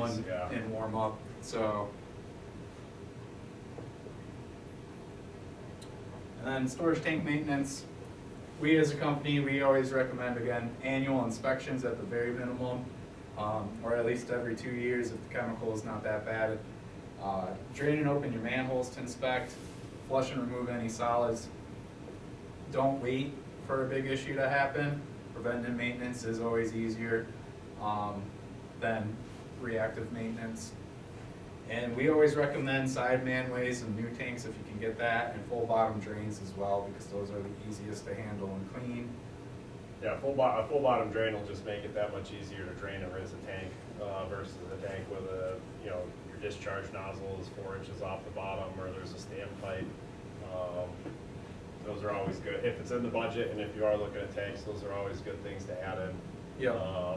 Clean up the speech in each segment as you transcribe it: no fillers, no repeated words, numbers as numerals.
and warm up. So, and then storage tank maintenance. We as a company, we always recommend, again, annual inspections at the very minimum, or at least every 2 years if the chemical is not that bad. Drain and open your manholes to inspect, flush and remove any solids. Don't wait for a big issue to happen. Preventive maintenance is always easier than reactive maintenance. And we always recommend side manways and new tanks if you can get that, and full bottom drains as well, because those are the easiest to handle and clean. Yeah, a full bottom drain will just make it that much easier to drain and rinse a tank versus a tank with your discharge nozzle is 4 inches off the bottom, or there's a standpipe. Those are always good if it's in the budget, and if you are looking at tanks, those are always good things to add in. Yeah.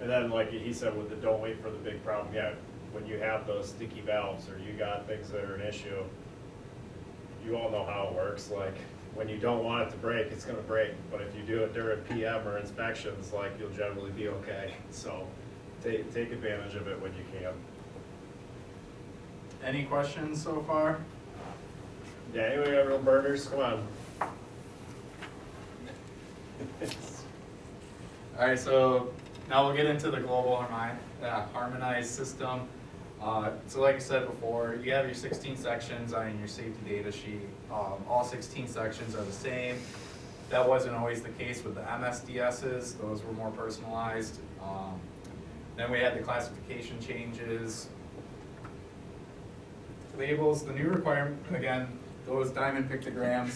And then, like he said, with the don't wait for the big problem. Yeah, when you have those sticky valves or you got things that are an issue, you all know how it works. Like when you don't want it to break, it's going to break. But if you do it during PM or inspections, like you'll generally be okay. So take advantage of it when you can. Any questions so far? Yeah, anybody got real burners? Come on. All right, so now we'll get into the global harmonized system. So like I said before, you have your 16 sections on your safety data sheet. All 16 sections are the same. That wasn't always the case with the MSDSs. Those were more personalized. Then we had the classification changes. Labels, the new requirement, again, those diamond pictograms,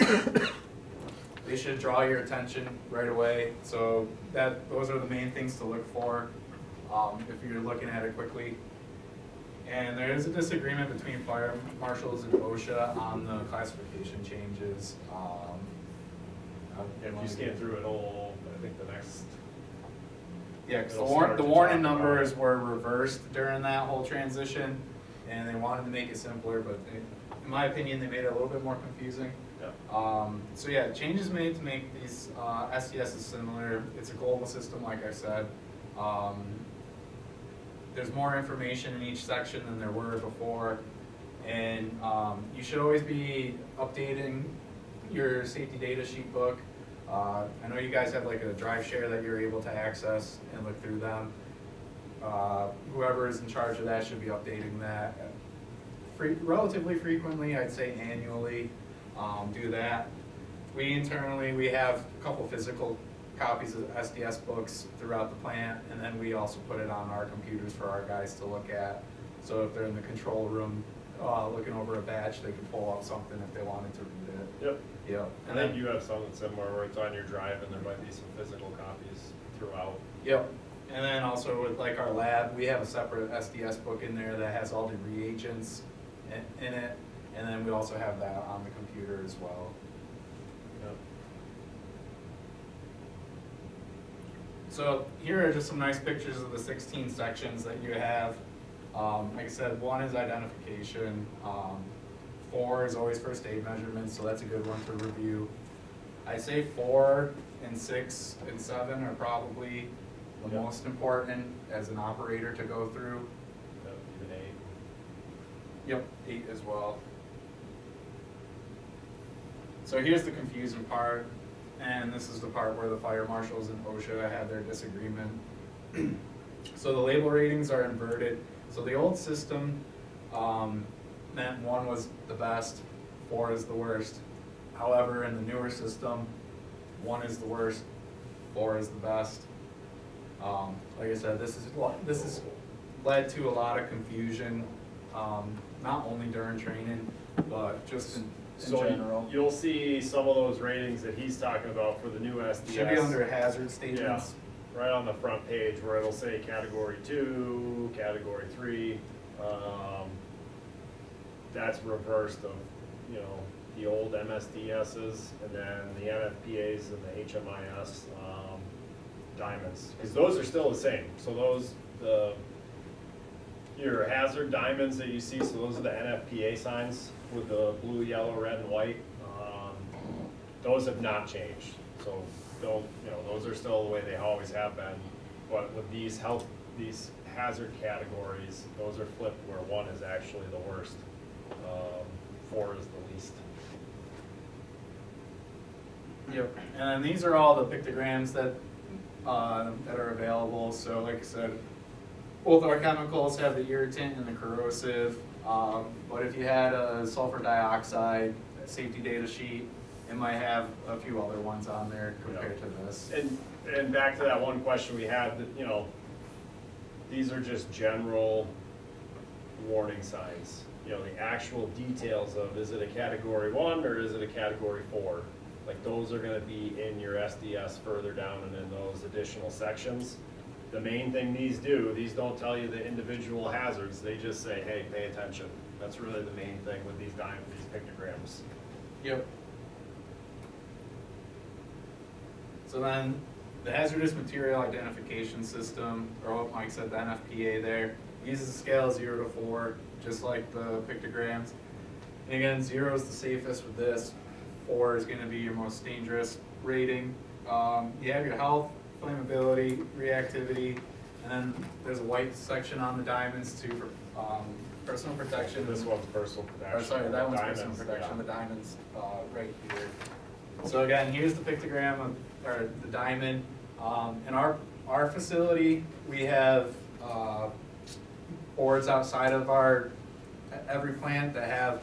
they should draw your attention right away. So those are the main things to look for if you're looking at it quickly. And there is a disagreement between fire marshals and OSHA on the classification changes. If you scan through it all, I think the next. Yeah, because the warning numbers were reversed during that whole transition, and they wanted to make it simpler, but in my opinion, they made it a little bit more confusing. Yeah. So yeah, changes made to make these SDSs similar. It's a global system, like I said. There's more information in each section than there were before, and you should always be updating your safety data sheet book. I know you guys have like a drive share that you're able to access and look through them. Whoever is in charge of that should be updating that relatively frequently. I'd say annually. Do that. We internally, we have a couple physical copies of SDS books throughout the plant, and then we also put it on our computers for our guys to look at. So if they're in the control room looking over a batch, they can pull up something if they wanted to read it. Yep. Yep. And then you have something similar where it's on your drive and there might be some physical copies throughout. Yep. And then also with like our lab, we have a separate SDS book in there that has all the reagents in it, and then we also have that on the computer as well. Yep. So here are just some nice pictures of the 16 sections that you have. Like I said, 1 is identification. 4 is always first aid measurements, so that's a good one to review. I'd say 4 and 6 and 7 are probably the most important as an operator to go through. Yep, even 8. Yep, 8 as well. So here's the confusing part, and this is the part where the fire marshals and OSHA had their disagreement. So the label ratings are inverted. So the old system meant 1 was the best, 4 is the worst. However, in the newer system, 1 is the worst, 4 is the best. Like I said, this has led to a lot of confusion, not only during training, but just in general. You'll see some of those ratings that he's talking about for the new SDS. Should be under hazard statements. Yeah, right on the front page where it'll say category 2, category 3. That's reversed of, the old MSDSs and then the NFPAs and the HMIS diamonds, because those are still the same. So your hazard diamonds that you see, so those are the NFPA signs with the blue, yellow, red, and white. Those have not changed. So those are still the way they always have been. But with these hazard categories, those are flipped where 1 is actually the worst. 4 is the least. Yep, and these are all the pictograms that are available. So like I said, both our chemicals have the irritant and the corrosive. But if you had a sulfur dioxide safety data sheet, it might have a few other ones on there compared to this. And back to that one question we had, that, you know, these are just general warning signs. You know, the actual details of, is it a category 1 or is it a category 4? Like, those are gonna be in your SDS further down and in those additional sections. The main thing these do, these don't tell you the individual hazards, they just say, hey, pay attention. That's really the main thing with these pictograms. Yep. So then, the hazardous material identification system, or what Mike said, the NFPA there, uses a scale of 0 to 4, just like the pictograms. And again, 0 is the safest with this, 4 is gonna be your most dangerous rating. You have your health, flammability, reactivity, and then there's a white section on the diamonds too for personal protection. This one's personal protection. Or sorry, that one's personal Diamonds, protection, yeah. the diamond's right here. So again, here's the pictogram of, or the diamond. In our facility, we have boards outside of every plant that have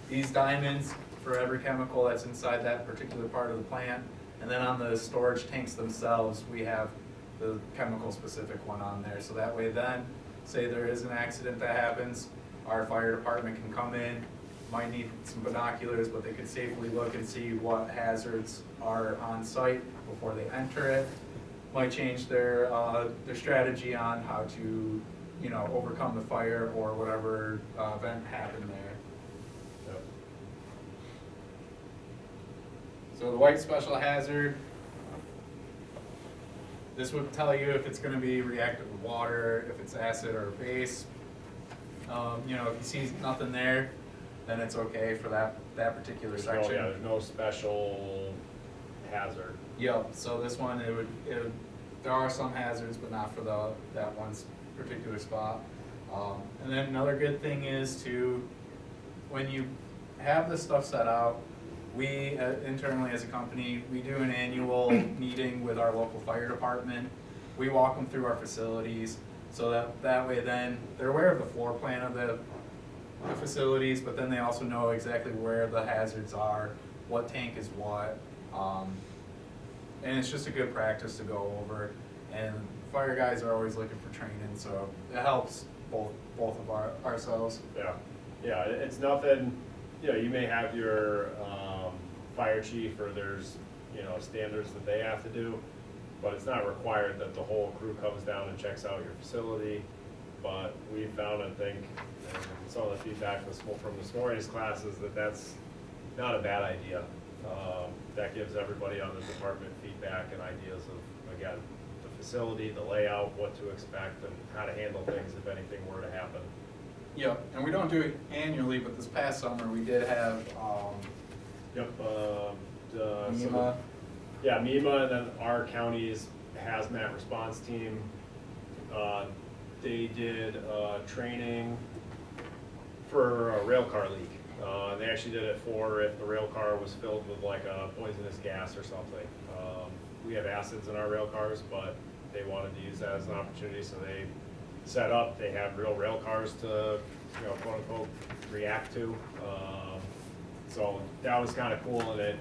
these diamonds for every chemical that's inside that particular part of the plant. And then on the storage tanks themselves, we have the chemical specific one on there. So that way then, say there is an accident that happens, our fire department can come in, might need some binoculars, but they could safely look and see what hazards are on site before they enter it. Might change their strategy on how to, you know, overcome the fire or whatever event happened there. Yep. So the white special hazard, this would tell you if it's gonna be reactive with water, if it's acid or base. You know, if you see nothing there, then it's okay for that particular section. There's no special hazard. Yep, so this one, there are some hazards, but not for that one particular spot. And then another good thing is when you have this stuff set out, we internally as a company, we do an annual meeting with our local fire department. We walk them through our facilities, so that way then they're aware of the floor plan of the facilities, but then they also know exactly where the hazards are, what tank is what. And it's just a good practice to go over. And fire guys are always looking for training, so it helps both of ourselves. Yeah, it's nothing, you know, you may have your fire chief, or there's, you know, standards that they have to do, but it's not required that the whole crew comes down and checks out your facility. But we found, I think, and some of the feedback from this morning's class is that that's not a bad idea. That gives everybody on the department feedback and ideas of, again, the facility, the layout, what to expect, and how to handle things if anything were to happen. Yep, and we don't do it annually, but this past summer we did have MEMA. Yeah, MEMA, and then our county's hazmat response team. They did training for a rail car leak. They actually did it for if the rail car was filled with like a poisonous gas or something. We have acids in our rail cars, but they wanted to use that as an opportunity, so they set up, they have real rail cars to, you know, quote unquote, react to. So that was kind of cool, and it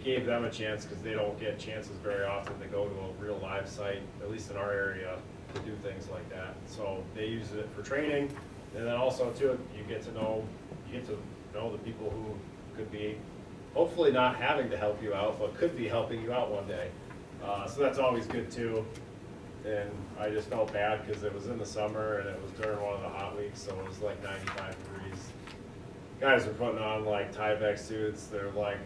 gave them a chance, because they don't get chances very often to go to a real live site, at least in our area, to do things like that. So they use it for training, and then also too, you get to know the people who could be hopefully not having to help you out, but could be helping you out one day. So that's always good too. And I just felt bad because it was in the summer and it was during one of the hot weeks, so it was like 95 degrees. Guys were putting on like Tyvek suits. They're like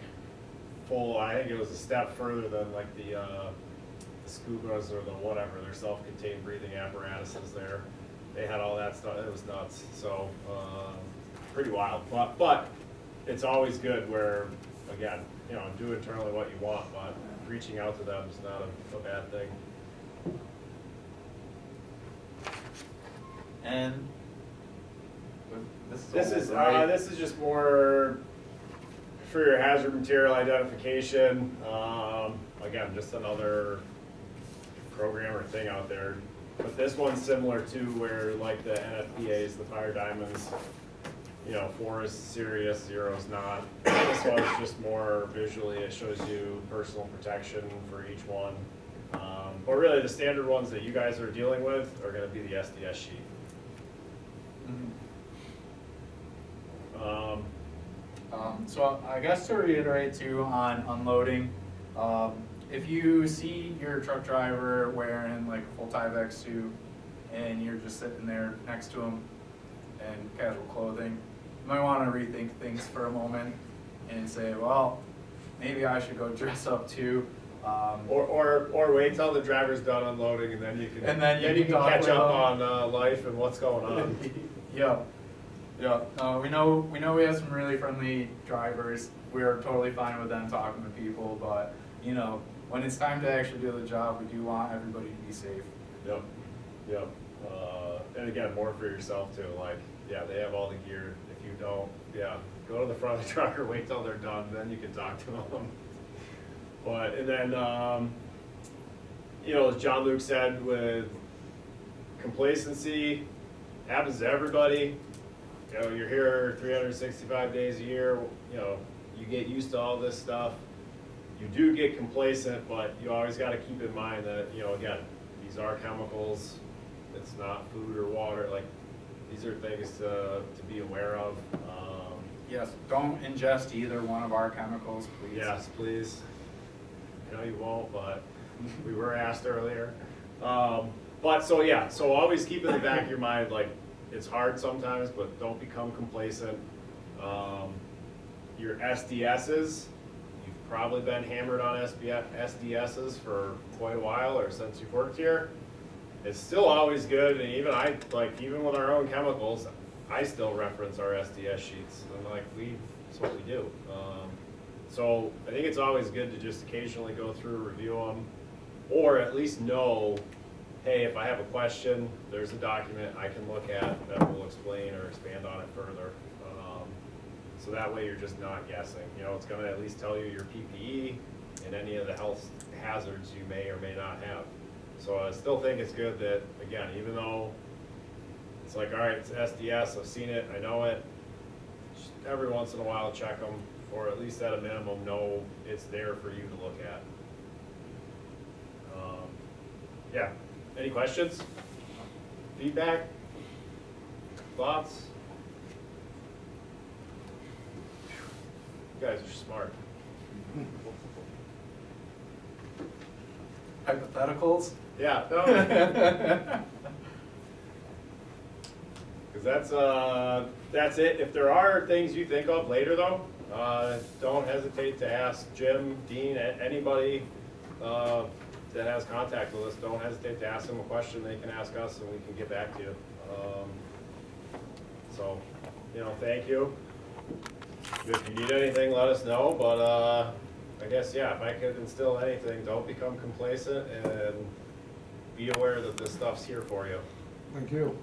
full, I think it was a step further than like the scubas or the whatever, their self-contained breathing apparatuses there. They had all that stuff, it was nuts. So pretty wild, but it's always good where, again, you know, do internally what you want, but reaching out to them is not a bad thing. And this is This is just more for your hazard material identification. Again, just another program or thing out there. But this one's similar to where like the NFPA's, the fire diamonds, you know, 4 is serious, 0 is not. This one's just more visually, it shows you personal protection for each one. But really the standard ones that you guys are dealing with are gonna be the SDS sheet. So I guess to reiterate too on unloading, if you see your truck driver wearing like a full Tyvek suit and you're just sitting there next to him in casual clothing, you might want to rethink things for a moment and say, well, maybe I should go dress up too. Or wait till the driver's done unloading and then you can, you can catch up on life and what's going on. Yeah. We know we have some really friendly drivers. We are totally fine with them talking to people, but you know, when it's time to actually do the job, we do want everybody to be safe. Yep. And again, more for yourself too. Like, yeah, they have all the gear. If you don't, yeah, go to the front of the truck or wait till they're done, then you can talk to them. But, and then, you know, as John Luke said, with complacency, happens to everybody. You know, you're here 365 days a year, you know, you get used to all this stuff. You do get complacent, but you always got to keep in mind that, you know, again, these are chemicals. It's not food or water. Like, these are things to be aware of. Yes, don't ingest either one of our chemicals, please. Yes, please. I know you won't, but we were asked earlier. But so yeah, so always keep in the back of your mind, like, it's hard sometimes, but don't become complacent. Your SDSs, you've probably been hammered on SDSs for quite a while or since you've worked here. It's still always good, and even with our own chemicals, I still reference our SDS sheets, and like, that's what we do. So I think it's always good to just occasionally go through, review them, or at least know, hey, if I have a question, there's a document I can look at that will explain or expand on it further. So that way you're just not guessing. You know, it's gonna at least tell you your PPE and any of the health hazards you may or may not have. So I still think it's good that, again, even though it's like, all right, it's SDS, I've seen it, I know it, just every once in a while check them, or at least at a minimum know it's there for you to look at. Yeah, any questions? Feedback? Thoughts? You guys are smart. Hypotheticals? Yeah, no. Because that's it. If there are things you think of later though, don't hesitate to ask Jim, Dean, anybody that has contact with us. Don't hesitate to ask them a question. They can ask us and we can get back to you. So, you know, thank you. If you need anything, let us know. But I guess, yeah, if I could instill anything, don't become complacent and be aware that this stuff's here for you. Thank you.